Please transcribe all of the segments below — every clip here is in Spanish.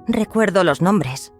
Recuerdo los nombres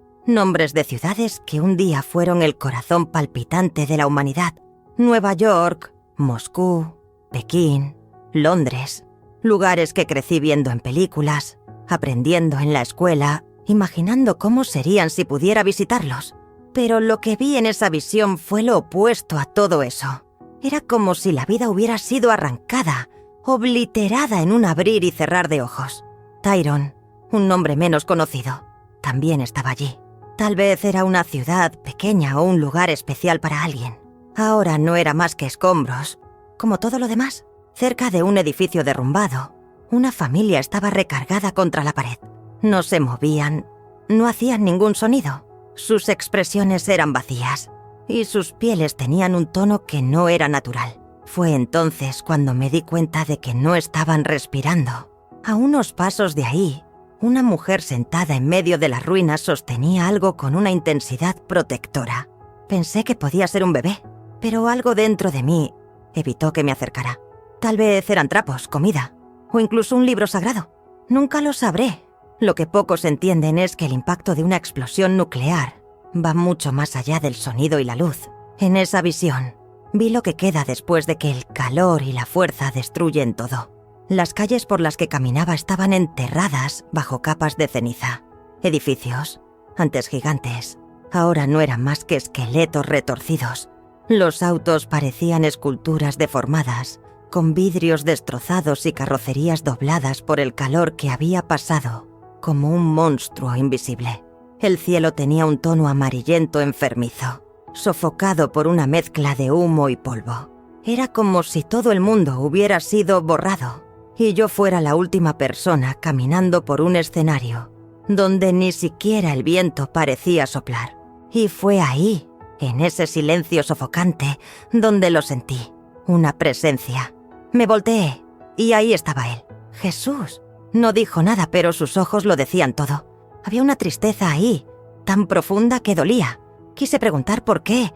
de ciudades que un día fueron el corazón palpitante de la humanidad. Nueva York, Moscú, Pekín, Londres, lugares que crecí viendo en películas, aprendiendo en la escuela, imaginando cómo serían si pudiera visitarlos. Pero lo que vi en esa visión fue lo opuesto a todo eso. Era como si la vida hubiera sido arrancada, obliterada en un abrir y cerrar de ojos. Tyrone, un nombre menos conocido, también estaba allí. Tal vez era una ciudad pequeña o un lugar especial para alguien. Ahora no era más que escombros, como todo lo demás. Cerca de un edificio derrumbado, una familia estaba recargada contra la pared. No se movían, no hacían ningún sonido. Sus expresiones eran vacías y sus pieles tenían un tono que no era natural. Fue entonces cuando me di cuenta de que no estaban respirando. A unos pasos de ahí, una mujer sentada en medio de las ruinas sostenía algo con una intensidad protectora. Pensé que podía ser un bebé, pero algo dentro de mí evitó que me acercara. Tal vez eran trapos, comida, o incluso un libro sagrado. Nunca lo sabré. Lo que pocos entienden es que el impacto de una explosión nuclear va mucho más allá del sonido y la luz. En esa visión, vi lo que queda después de que el calor y la fuerza destruyen todo. Las calles por las que caminaba estaban enterradas bajo capas de ceniza. Edificios, antes gigantes, ahora no eran más que esqueletos retorcidos. Los autos parecían esculturas deformadas, con vidrios destrozados y carrocerías dobladas por el calor que había pasado, como un monstruo invisible. El cielo tenía un tono amarillento enfermizo, sofocado por una mezcla de humo y polvo. Era como si todo el mundo hubiera sido borrado y yo fuera la última persona caminando por un escenario donde ni siquiera el viento parecía soplar. Y fue ahí, en ese silencio sofocante, donde lo sentí, una presencia. Me volteé y ahí estaba él, Jesús. No dijo nada, pero sus ojos lo decían todo. Había una tristeza ahí, tan profunda que dolía. Quise preguntar por qué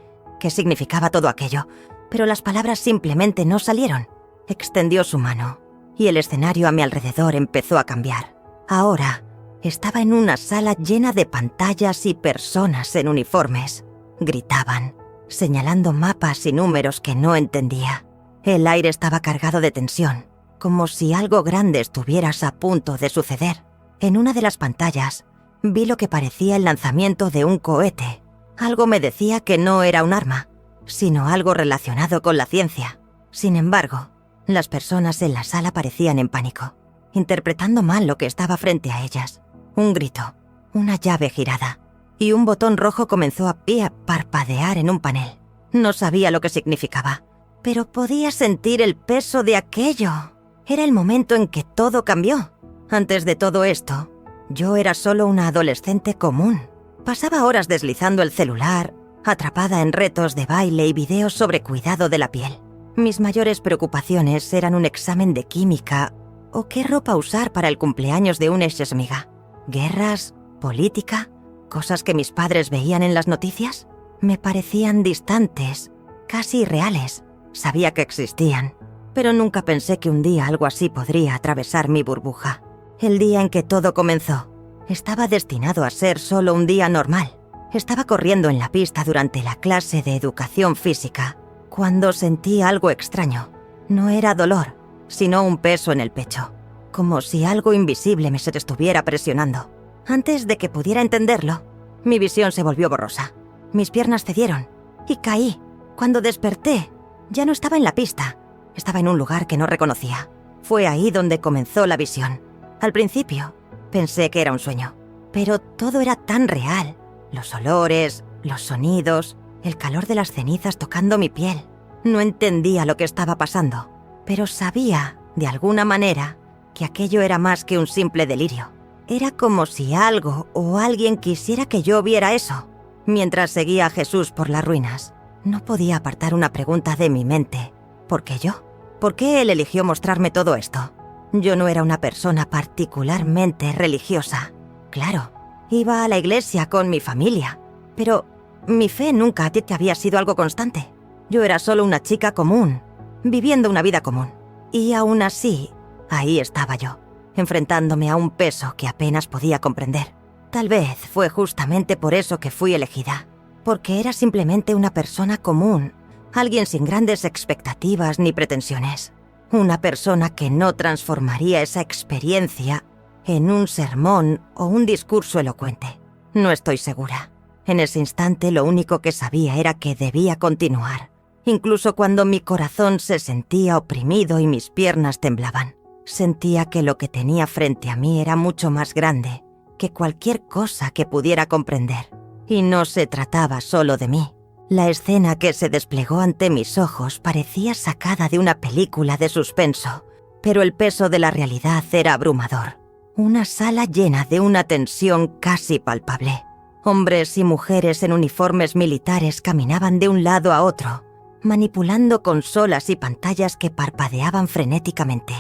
significaba todo aquello, pero las palabras simplemente no salieron. Extendió su mano y el escenario a mi alrededor empezó a cambiar. Ahora estaba en una sala llena de pantallas y personas en uniformes. Gritaban, señalando mapas y números que no entendía. El aire estaba cargado de tensión, como si algo grande estuviera a punto de suceder. En una de las pantallas vi lo que parecía el lanzamiento de un cohete. Algo me decía que no era un arma, sino algo relacionado con la ciencia. Sin embargo, las personas en la sala parecían en pánico, interpretando mal lo que estaba frente a ellas. Un grito, una llave girada, y un botón rojo comenzó a parpadear en un panel. No sabía lo que significaba, pero podía sentir el peso de aquello. Era el momento en que todo cambió. Antes de todo esto, yo era solo una adolescente común. Pasaba horas deslizando el celular, atrapada en retos de baile y videos sobre cuidado de la piel. Mis mayores preocupaciones eran un examen de química o qué ropa usar para el cumpleaños de una examiga. ¿Guerras? ¿Política? ¿Cosas que mis padres veían en las noticias? Me parecían distantes, casi irreales. Sabía que existían, pero nunca pensé que un día algo así podría atravesar mi burbuja. El día en que todo comenzó, estaba destinado a ser solo un día normal. Estaba corriendo en la pista durante la clase de educación física, cuando sentí algo extraño. No era dolor, sino un peso en el pecho, como si algo invisible me se estuviera presionando. Antes de que pudiera entenderlo, mi visión se volvió borrosa. Mis piernas cedieron y caí. Cuando desperté, ya no estaba en la pista. Estaba en un lugar que no reconocía. Fue ahí donde comenzó la visión. Al principio, pensé que era un sueño, pero todo era tan real. Los olores, los sonidos, el calor de las cenizas tocando mi piel. No entendía lo que estaba pasando, pero sabía, de alguna manera, que aquello era más que un simple delirio. Era como si algo o alguien quisiera que yo viera eso. Mientras seguía a Jesús por las ruinas, no podía apartar una pregunta de mi mente. ¿Por qué yo? ¿Por qué él eligió mostrarme todo esto? Yo no era una persona particularmente religiosa. Claro, iba a la iglesia con mi familia, pero mi fe nunca había sido algo constante. Yo era solo una chica común, viviendo una vida común. Y aún así, ahí estaba yo, enfrentándome a un peso que apenas podía comprender. Tal vez fue justamente por eso que fui elegida, porque era simplemente una persona común, alguien sin grandes expectativas ni pretensiones, una persona que no transformaría esa experiencia en un sermón o un discurso elocuente. No estoy segura. En ese instante lo único que sabía era que debía continuar, incluso cuando mi corazón se sentía oprimido y mis piernas temblaban. Sentía que lo que tenía frente a mí era mucho más grande que cualquier cosa que pudiera comprender. Y no se trataba solo de mí. La escena que se desplegó ante mis ojos parecía sacada de una película de suspenso, pero el peso de la realidad era abrumador. Una sala llena de una tensión casi palpable. Hombres y mujeres en uniformes militares caminaban de un lado a otro, manipulando consolas y pantallas que parpadeaban frenéticamente.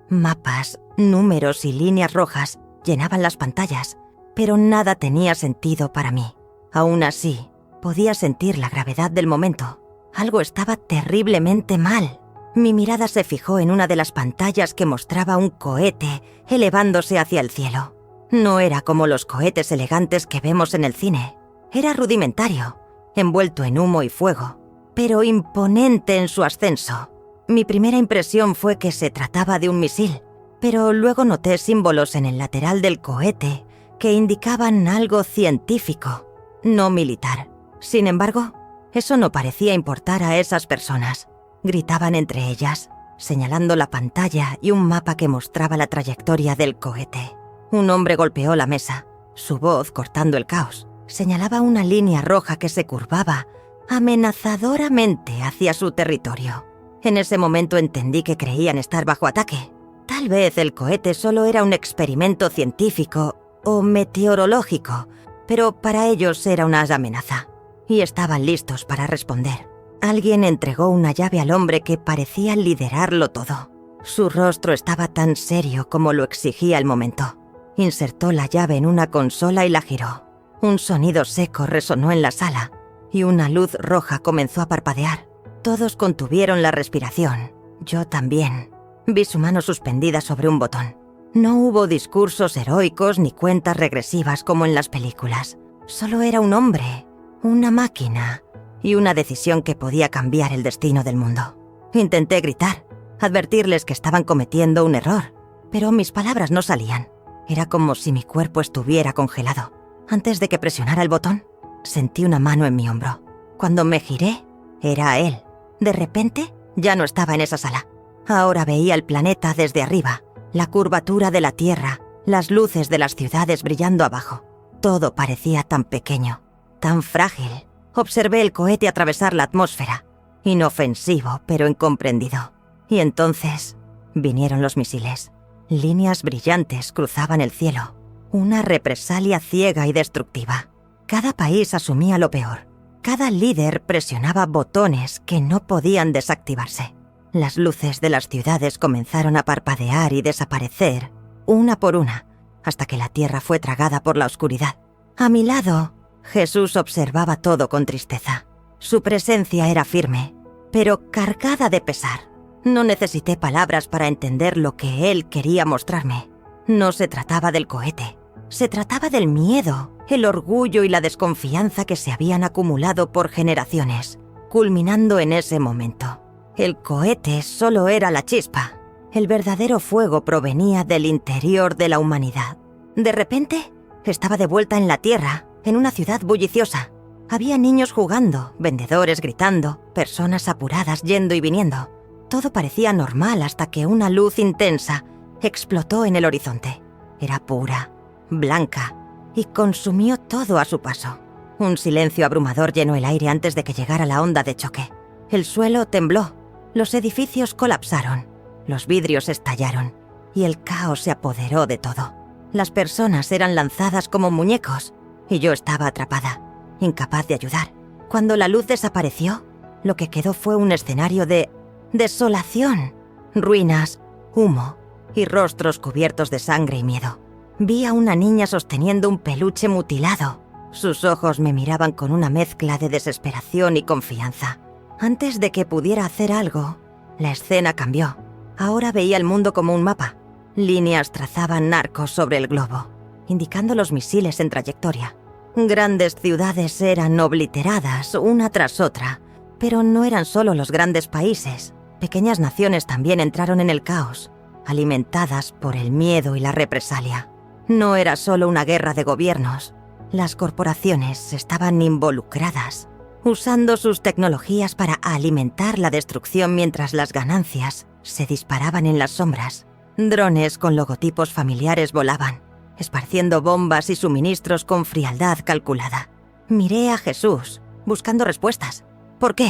Mapas, números y líneas rojas llenaban las pantallas, pero nada tenía sentido para mí. Aún así, podía sentir la gravedad del momento. Algo estaba terriblemente mal. Mi mirada se fijó en una de las pantallas que mostraba un cohete elevándose hacia el cielo. No era como los cohetes elegantes que vemos en el cine. Era rudimentario, envuelto en humo y fuego, pero imponente en su ascenso. Mi primera impresión fue que se trataba de un misil, pero luego noté símbolos en el lateral del cohete que indicaban algo científico, no militar. Sin embargo, eso no parecía importar a esas personas. Gritaban entre ellas, señalando la pantalla y un mapa que mostraba la trayectoria del cohete. Un hombre golpeó la mesa. Su voz, cortando el caos, señalaba una línea roja que se curvaba amenazadoramente hacia su territorio. En ese momento entendí que creían estar bajo ataque. Tal vez el cohete solo era un experimento científico o meteorológico, pero para ellos era una amenaza, y estaban listos para responder. Alguien entregó una llave al hombre que parecía liderarlo todo. Su rostro estaba tan serio como lo exigía el momento. Insertó la llave en una consola y la giró. Un sonido seco resonó en la sala, y una luz roja comenzó a parpadear. Todos contuvieron la respiración. Yo también. Vi su mano suspendida sobre un botón. No hubo discursos heroicos ni cuentas regresivas como en las películas. Solo era un hombre, una máquina y una decisión que podía cambiar el destino del mundo. Intenté gritar, advertirles que estaban cometiendo un error, pero mis palabras no salían. Era como si mi cuerpo estuviera congelado. Antes de que presionara el botón, sentí una mano en mi hombro. Cuando me giré, era él. De repente, ya no estaba en esa sala. Ahora veía el planeta desde arriba, la curvatura de la Tierra, las luces de las ciudades brillando abajo. Todo parecía tan pequeño, tan frágil. Observé el cohete atravesar la atmósfera, inofensivo pero incomprendido. Y entonces vinieron los misiles. Líneas brillantes cruzaban el cielo, una represalia ciega y destructiva. Cada país asumía lo peor. Cada líder presionaba botones que no podían desactivarse. Las luces de las ciudades comenzaron a parpadear y desaparecer, una por una, hasta que la tierra fue tragada por la oscuridad. A mi lado, Jesús observaba todo con tristeza. Su presencia era firme, pero cargada de pesar. No necesité palabras para entender lo que él quería mostrarme. No se trataba del cohete. Se trataba del miedo, el orgullo y la desconfianza que se habían acumulado por generaciones, culminando en ese momento. El cohete solo era la chispa. El verdadero fuego provenía del interior de la humanidad. De repente, estaba de vuelta en la Tierra, en una ciudad bulliciosa. Había niños jugando, vendedores gritando, personas apuradas yendo y viniendo. Todo parecía normal hasta que una luz intensa explotó en el horizonte. Era pura, blanca, y consumió todo a su paso. Un silencio abrumador llenó el aire antes de que llegara la onda de choque. El suelo tembló, los edificios colapsaron, los vidrios estallaron, y el caos se apoderó de todo. Las personas eran lanzadas como muñecos, y yo estaba atrapada, incapaz de ayudar. Cuando la luz desapareció, lo que quedó fue un escenario de desolación, ruinas, humo y rostros cubiertos de sangre y miedo. Vi a una niña sosteniendo un peluche mutilado. Sus ojos me miraban con una mezcla de desesperación y confianza. Antes de que pudiera hacer algo, la escena cambió. Ahora veía el mundo como un mapa. Líneas trazaban arcos sobre el globo. indicando los misiles en trayectoria. Grandes ciudades eran obliteradas una tras otra, pero no eran solo los grandes países. Pequeñas naciones también entraron en el caos, alimentadas por el miedo y la represalia. No era solo una guerra de gobiernos. Las corporaciones estaban involucradas, usando sus tecnologías para alimentar la destrucción mientras las ganancias se disparaban en las sombras. Drones con logotipos familiares volaban, esparciendo bombas y suministros con frialdad calculada. Miré a Jesús, buscando respuestas. ¿Por qué?,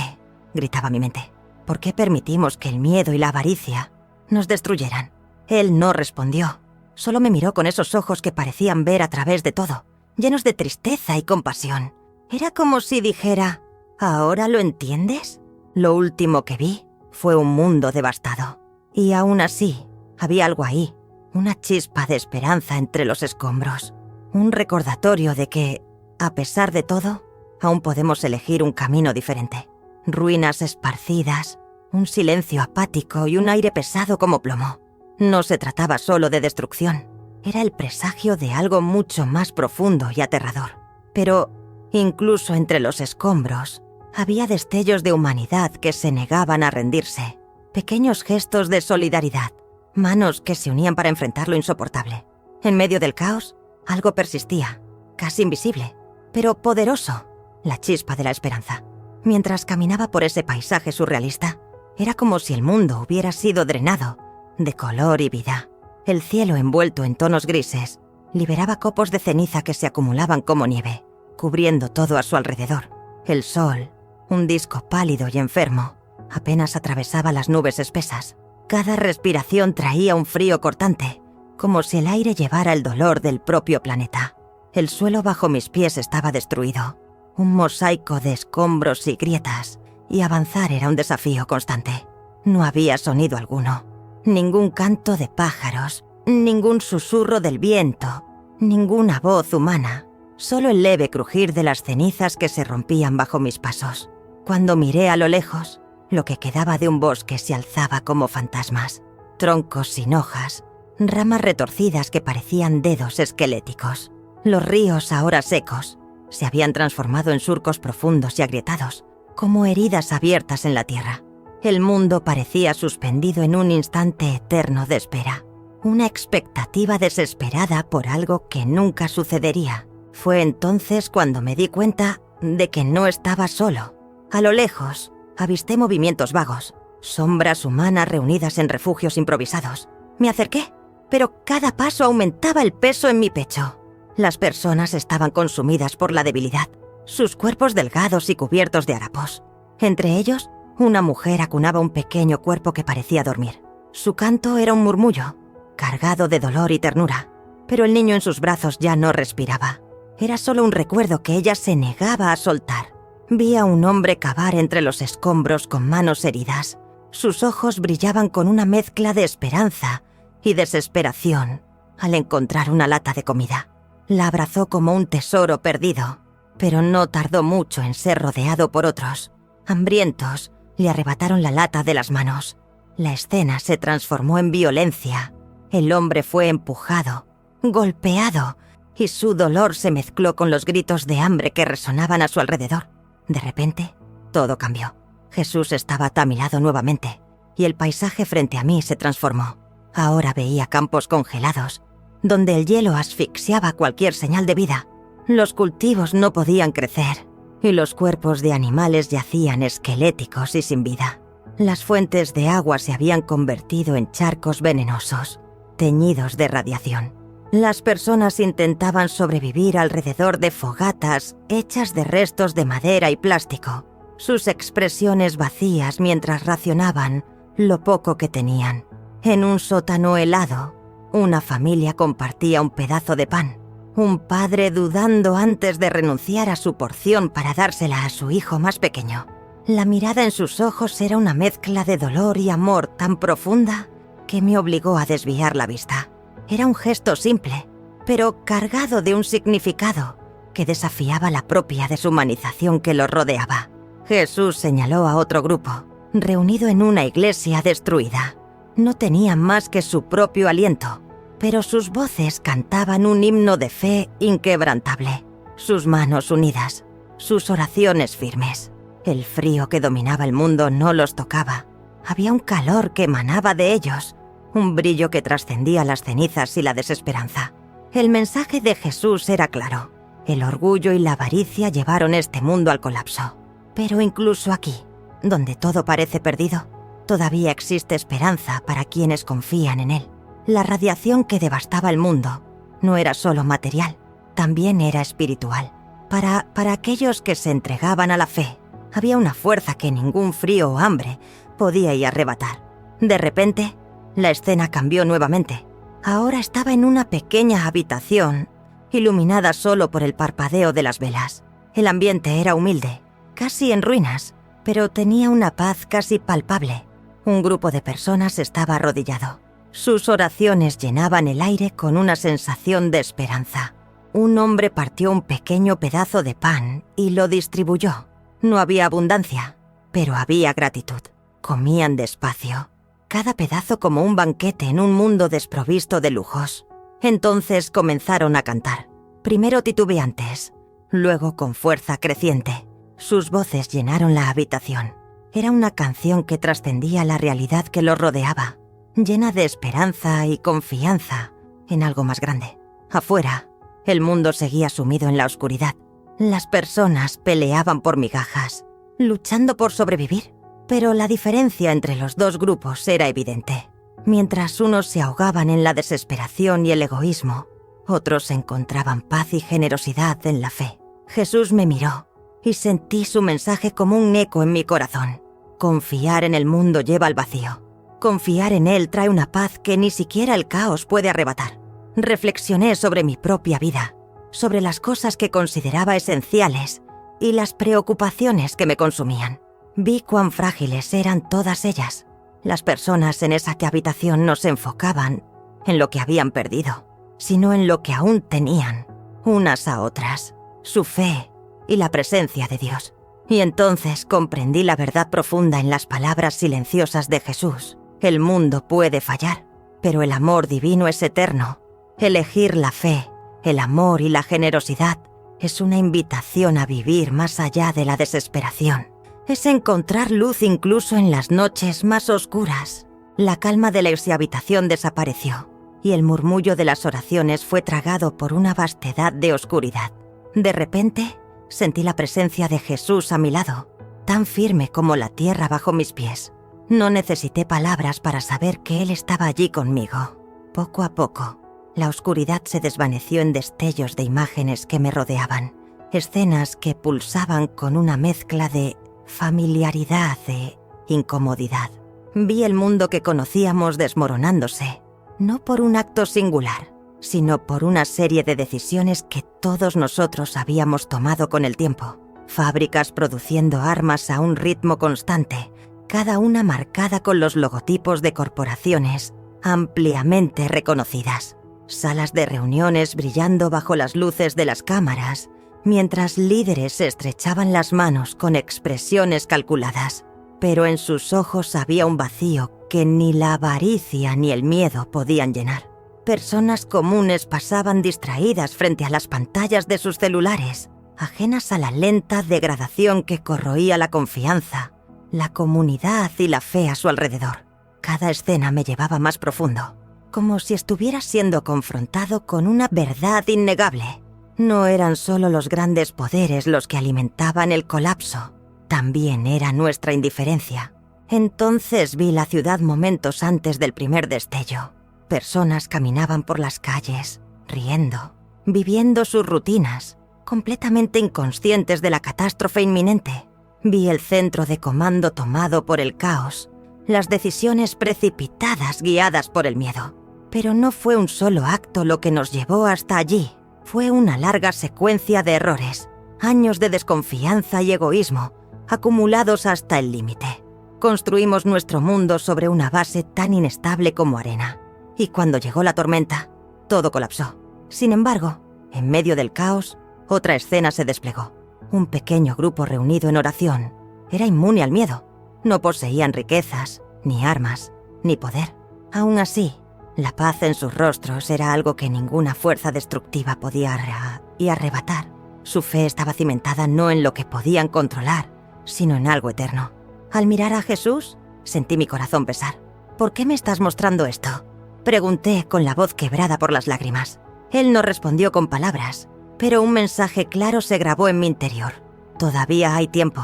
gritaba mi mente. ¿Por qué permitimos que el miedo y la avaricia nos destruyeran? Él no respondió. Solo me miró con esos ojos que parecían ver a través de todo, llenos de tristeza y compasión. Era como si dijera, ¿ahora lo entiendes? Lo último que vi fue un mundo devastado. Y aún así, había algo ahí, una chispa de esperanza entre los escombros. Un recordatorio de que, a pesar de todo, aún podemos elegir un camino diferente. Ruinas esparcidas, un silencio apático y un aire pesado como plomo. No se trataba solo de destrucción. Era el presagio de algo mucho más profundo y aterrador. Pero, incluso entre los escombros, había destellos de humanidad que se negaban a rendirse. Pequeños gestos de solidaridad, manos que se unían para enfrentar lo insoportable. En medio del caos, algo persistía, casi invisible, pero poderoso, la chispa de la esperanza. Mientras caminaba por ese paisaje surrealista, era como si el mundo hubiera sido drenado de color y vida. El cielo, envuelto en tonos grises, liberaba copos de ceniza que se acumulaban como nieve, cubriendo todo a su alrededor. El sol, un disco pálido y enfermo, apenas atravesaba las nubes espesas. Cada respiración traía un frío cortante, como si el aire llevara el dolor del propio planeta. El suelo bajo mis pies estaba destruido, un mosaico de escombros y grietas, y avanzar era un desafío constante. No había sonido alguno. Ningún canto de pájaros, ningún susurro del viento, ninguna voz humana, solo el leve crujir de las cenizas que se rompían bajo mis pasos. Cuando miré a lo lejos, lo que quedaba de un bosque se alzaba como fantasmas, troncos sin hojas, ramas retorcidas que parecían dedos esqueléticos. Los ríos, ahora secos, se habían transformado en surcos profundos y agrietados, como heridas abiertas en la tierra. El mundo parecía suspendido en un instante eterno de espera, una expectativa desesperada por algo que nunca sucedería. Fue entonces cuando me di cuenta de que no estaba solo. A lo lejos, avisté movimientos vagos, sombras humanas reunidas en refugios improvisados. Me acerqué, pero cada paso aumentaba el peso en mi pecho. Las personas estaban consumidas por la debilidad, sus cuerpos delgados y cubiertos de harapos. Entre ellos, una mujer acunaba un pequeño cuerpo que parecía dormir. Su canto era un murmullo, cargado de dolor y ternura, pero el niño en sus brazos ya no respiraba. Era solo un recuerdo que ella se negaba a soltar. Vi a un hombre cavar entre los escombros con manos heridas. Sus ojos brillaban con una mezcla de esperanza y desesperación al encontrar una lata de comida. La abrazó como un tesoro perdido, pero no tardó mucho en ser rodeado por otros. Hambrientos, le arrebataron la lata de las manos. La escena se transformó en violencia. El hombre fue empujado, golpeado, y su dolor se mezcló con los gritos de hambre que resonaban a su alrededor. De repente, todo cambió. Jesús estaba a mi lado nuevamente, y el paisaje frente a mí se transformó. Ahora veía campos congelados, donde el hielo asfixiaba cualquier señal de vida. Los cultivos no podían crecer, y los cuerpos de animales yacían esqueléticos y sin vida. Las fuentes de agua se habían convertido en charcos venenosos, teñidos de radiación. Las personas intentaban sobrevivir alrededor de fogatas hechas de restos de madera y plástico, sus expresiones vacías mientras racionaban lo poco que tenían. En un sótano helado, una familia compartía un pedazo de pan. Un padre dudando antes de renunciar a su porción para dársela a su hijo más pequeño. La mirada en sus ojos era una mezcla de dolor y amor tan profunda que me obligó a desviar la vista. Era un gesto simple, pero cargado de un significado que desafiaba la propia deshumanización que lo rodeaba. Jesús señaló a otro grupo, reunido en una iglesia destruida. No tenían más que su propio aliento, pero sus voces cantaban un himno de fe inquebrantable, sus manos unidas, sus oraciones firmes. El frío que dominaba el mundo no los tocaba. Había un calor que emanaba de ellos, un brillo que trascendía las cenizas y la desesperanza. El mensaje de Jesús era claro. El orgullo y la avaricia llevaron este mundo al colapso. Pero incluso aquí, donde todo parece perdido, todavía existe esperanza para quienes confían en él. La radiación que devastaba el mundo no era solo material, también era espiritual. Para aquellos que se entregaban a la fe, había una fuerza que ningún frío o hambre podía ir a arrebatar. De repente, la escena cambió nuevamente. Ahora estaba en una pequeña habitación, iluminada solo por el parpadeo de las velas. El ambiente era humilde, casi en ruinas, pero tenía una paz casi palpable. Un grupo de personas estaba arrodillado. Sus oraciones llenaban el aire con una sensación de esperanza. Un hombre partió un pequeño pedazo de pan y lo distribuyó. No había abundancia, pero había gratitud. Comían despacio, cada pedazo como un banquete en un mundo desprovisto de lujos. Entonces comenzaron a cantar, primero titubeantes, luego con fuerza creciente. Sus voces llenaron la habitación. Era una canción que trascendía la realidad que los rodeaba, llena de esperanza y confianza en algo más grande. Afuera, el mundo seguía sumido en la oscuridad. Las personas peleaban por migajas, luchando por sobrevivir, pero la diferencia entre los dos grupos era evidente. Mientras unos se ahogaban en la desesperación y el egoísmo, otros encontraban paz y generosidad en la fe. Jesús me miró y sentí su mensaje como un eco en mi corazón. Confiar en el mundo lleva al vacío. Confiar en él trae una paz que ni siquiera el caos puede arrebatar. Reflexioné sobre mi propia vida, sobre las cosas que consideraba esenciales y las preocupaciones que me consumían. Vi cuán frágiles eran todas ellas. Las personas en esa habitación no se enfocaban en lo que habían perdido, sino en lo que aún tenían, unas a otras, su fe y la presencia de Dios. Y entonces comprendí la verdad profunda en las palabras silenciosas de Jesús. El mundo puede fallar, pero el amor divino es eterno. Elegir la fe, el amor y la generosidad es una invitación a vivir más allá de la desesperación. Es encontrar luz incluso en las noches más oscuras. La calma de la habitación desapareció y el murmullo de las oraciones fue tragado por una vastedad de oscuridad. De repente, sentí la presencia de Jesús a mi lado, tan firme como la tierra bajo mis pies. No necesité palabras para saber que Él estaba allí conmigo. Poco a poco, la oscuridad se desvaneció en destellos de imágenes que me rodeaban, escenas que pulsaban con una mezcla de familiaridad e incomodidad. Vi el mundo que conocíamos desmoronándose, no por un acto singular, sino por una serie de decisiones que todos nosotros habíamos tomado con el tiempo. Fábricas produciendo armas a un ritmo constante, cada una marcada con los logotipos de corporaciones ampliamente reconocidas. Salas de reuniones brillando bajo las luces de las cámaras, mientras líderes se estrechaban las manos con expresiones calculadas. Pero en sus ojos había un vacío que ni la avaricia ni el miedo podían llenar. Personas comunes pasaban distraídas frente a las pantallas de sus celulares, ajenas a la lenta degradación que corroía la confianza, la comunidad y la fe a su alrededor. Cada escena me llevaba más profundo, como si estuviera siendo confrontado con una verdad innegable. No eran solo los grandes poderes los que alimentaban el colapso, también era nuestra indiferencia. Entonces vi la ciudad momentos antes del primer destello. Personas caminaban por las calles, riendo, viviendo sus rutinas, completamente inconscientes de la catástrofe inminente. Vi el centro de comando tomado por el caos, las decisiones precipitadas guiadas por el miedo. Pero no fue un solo acto lo que nos llevó hasta allí. Fue una larga secuencia de errores, años de desconfianza y egoísmo, acumulados hasta el límite. Construimos nuestro mundo sobre una base tan inestable como arena. Y cuando llegó la tormenta, todo colapsó. Sin embargo, en medio del caos, otra escena se desplegó. Un pequeño grupo reunido en oración era inmune al miedo. No poseían riquezas, ni armas, ni poder. Aún así, La paz en sus rostros era algo que ninguna fuerza destructiva podía arrebatar. Su fe estaba cimentada no en lo que podían controlar, sino en algo eterno. Al mirar a Jesús, sentí mi corazón pesar. ¿Por qué me estás mostrando esto?, pregunté con la voz quebrada por las lágrimas. Él no respondió con palabras, pero un mensaje claro se grabó en mi interior. Todavía hay tiempo.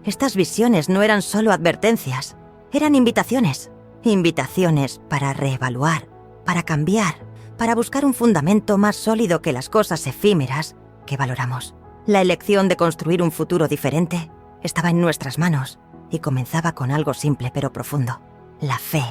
Estas visiones no eran solo advertencias, eran invitaciones. Invitaciones para reevaluar, para cambiar, para buscar un fundamento más sólido que las cosas efímeras que valoramos. La elección de construir un futuro diferente estaba en nuestras manos y comenzaba con algo simple pero profundo. La fe.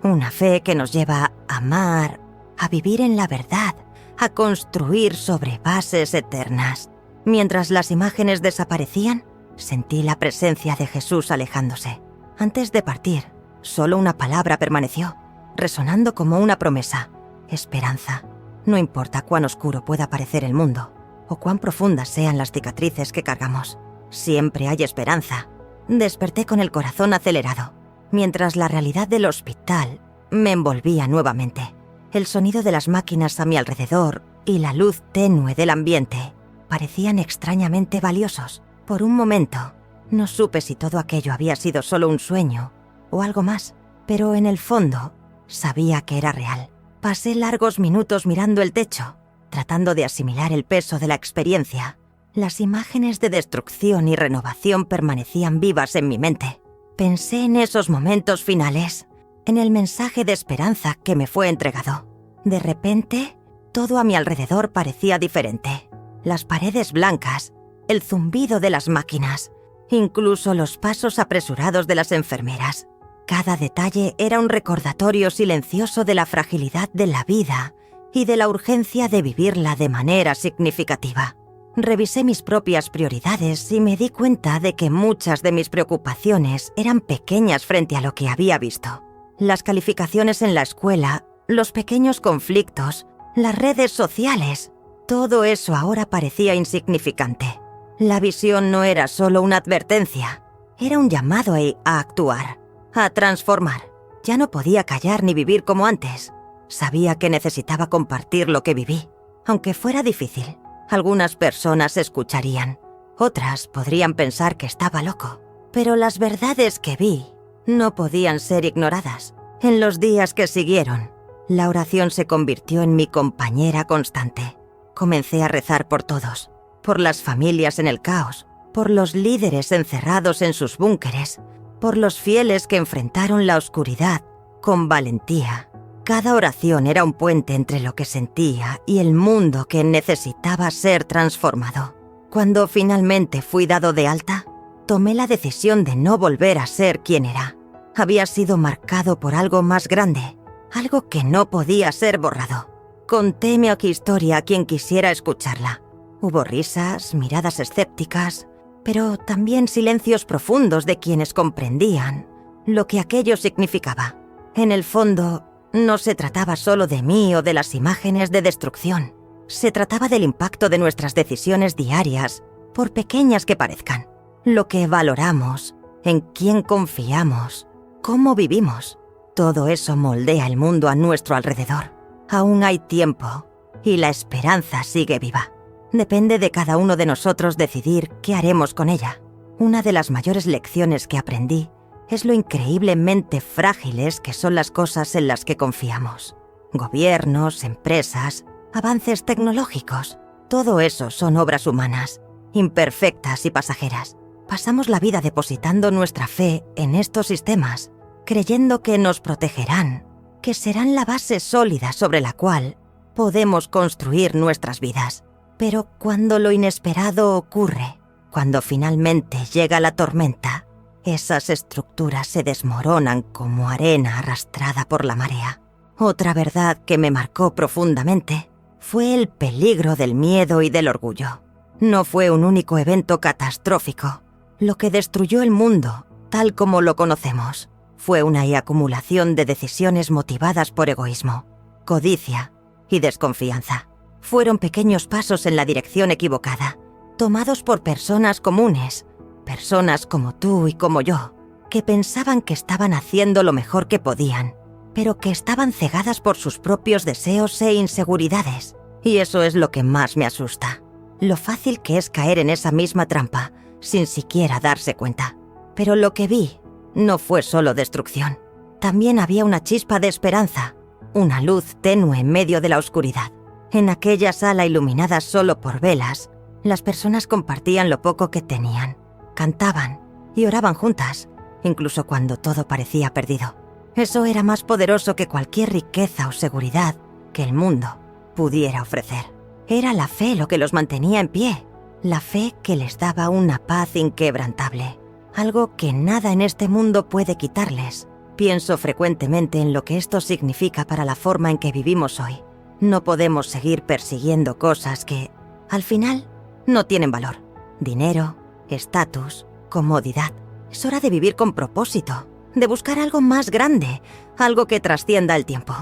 Una fe que nos lleva a amar, a vivir en la verdad, a construir sobre bases eternas. Mientras las imágenes desaparecían, sentí la presencia de Jesús alejándose. Antes de partir, solo una palabra permaneció, resonando como una promesa: esperanza. No importa cuán oscuro pueda parecer el mundo, o cuán profundas sean las cicatrices que cargamos, siempre hay esperanza. Desperté con el corazón acelerado, mientras la realidad del hospital me envolvía nuevamente. El sonido de las máquinas a mi alrededor y la luz tenue del ambiente parecían extrañamente valiosos. Por un momento, no supe si todo aquello había sido solo un sueño o algo más, pero en el fondo sabía que era real. Pasé largos minutos mirando el techo, tratando de asimilar el peso de la experiencia. Las imágenes de destrucción y renovación permanecían vivas en mi mente. Pensé en esos momentos finales, en el mensaje de esperanza que me fue entregado. De repente, todo a mi alrededor parecía diferente. Las paredes blancas, el zumbido de las máquinas, incluso los pasos apresurados de las enfermeras. Cada detalle era un recordatorio silencioso de la fragilidad de la vida y de la urgencia de vivirla de manera significativa. Revisé mis propias prioridades y me di cuenta de que muchas de mis preocupaciones eran pequeñas frente a lo que había visto. Las calificaciones en la escuela, los pequeños conflictos, las redes sociales, todo eso ahora parecía insignificante. La visión no era solo una advertencia, era un llamado a actuar, a transformar. Ya no podía callar ni vivir como antes. Sabía que necesitaba compartir lo que viví, aunque fuera difícil. Algunas personas escucharían, otras podrían pensar que estaba loco, pero las verdades que vi no podían ser ignoradas. En los días que siguieron, la oración se convirtió en mi compañera constante. Comencé a rezar por todos, por las familias en el caos, por los líderes encerrados en sus búnkeres, por los fieles que enfrentaron la oscuridad con valentía. Cada oración era un puente entre lo que sentía y el mundo que necesitaba ser transformado. Cuando finalmente fui dado de alta, tomé la decisión de no volver a ser quien era. Había sido marcado por algo más grande, algo que no podía ser borrado. Conté mi historia a quien quisiera escucharla. Hubo risas, miradas escépticas, pero también silencios profundos de quienes comprendían lo que aquello significaba. En el fondo, no se trataba solo de mí o de las imágenes de destrucción. Se trataba del impacto de nuestras decisiones diarias, por pequeñas que parezcan. Lo que valoramos, en quién confiamos, cómo vivimos. Todo eso moldea el mundo a nuestro alrededor. Aún hay tiempo y la esperanza sigue viva. Depende de cada uno de nosotros decidir qué haremos con ella. Una de las mayores lecciones que aprendí es lo increíblemente frágiles que son las cosas en las que confiamos. Gobiernos, empresas, avances tecnológicos, todo eso son obras humanas, imperfectas y pasajeras. Pasamos la vida depositando nuestra fe en estos sistemas, creyendo que nos protegerán, que serán la base sólida sobre la cual podemos construir nuestras vidas. Pero cuando lo inesperado ocurre, cuando finalmente llega la tormenta, esas estructuras se desmoronan como arena arrastrada por la marea. Otra verdad que me marcó profundamente fue el peligro del miedo y del orgullo. No fue un único evento catastrófico. Lo que destruyó el mundo, tal como lo conocemos, fue una acumulación de decisiones motivadas por egoísmo, codicia y desconfianza. Fueron pequeños pasos en la dirección equivocada, tomados por personas comunes, personas como tú y como yo, que pensaban que estaban haciendo lo mejor que podían, pero que estaban cegadas por sus propios deseos e inseguridades. Y eso es lo que más me asusta. Lo fácil que es caer en esa misma trampa, sin siquiera darse cuenta. Pero lo que vi no fue solo destrucción. También había una chispa de esperanza, una luz tenue en medio de la oscuridad. En aquella sala iluminada solo por velas, las personas compartían lo poco que tenían, cantaban y oraban juntas, incluso cuando todo parecía perdido. Eso era más poderoso que cualquier riqueza o seguridad que el mundo pudiera ofrecer. Era la fe lo que los mantenía en pie, la fe que les daba una paz inquebrantable, algo que nada en este mundo puede quitarles. Pienso frecuentemente en lo que esto significa para la forma en que vivimos hoy. No podemos seguir persiguiendo cosas que, al final, no tienen valor. Dinero, estatus, comodidad. Es hora de vivir con propósito, de buscar algo más grande, algo que trascienda el tiempo.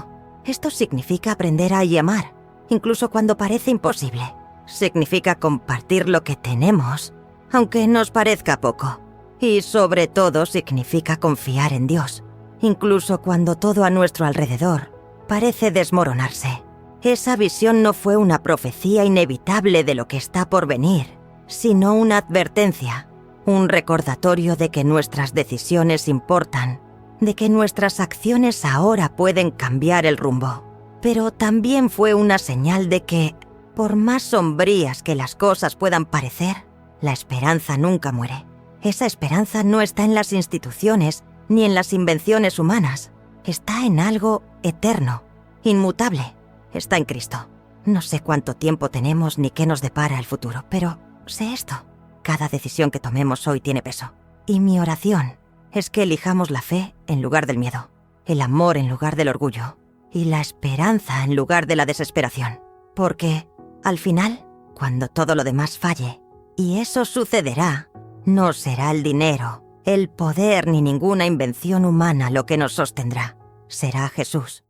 Esto significa aprender a amar, incluso cuando parece imposible. Significa compartir lo que tenemos, aunque nos parezca poco. Y sobre todo significa confiar en Dios, incluso cuando todo a nuestro alrededor parece desmoronarse. Esa visión no fue una profecía inevitable de lo que está por venir, sino una advertencia, un recordatorio de que nuestras decisiones importan, de que nuestras acciones ahora pueden cambiar el rumbo. Pero también fue una señal de que, por más sombrías que las cosas puedan parecer, la esperanza nunca muere. Esa esperanza no está en las instituciones ni en las invenciones humanas. Está en algo eterno, inmutable. Está en Cristo. No sé cuánto tiempo tenemos ni qué nos depara el futuro, pero sé esto. Cada decisión que tomemos hoy tiene peso. Y mi oración es que elijamos la fe en lugar del miedo, el amor en lugar del orgullo y la esperanza en lugar de la desesperación. Porque, al final, cuando todo lo demás falle, y eso sucederá, no será el dinero, el poder ni ninguna invención humana lo que nos sostendrá. Será Jesús.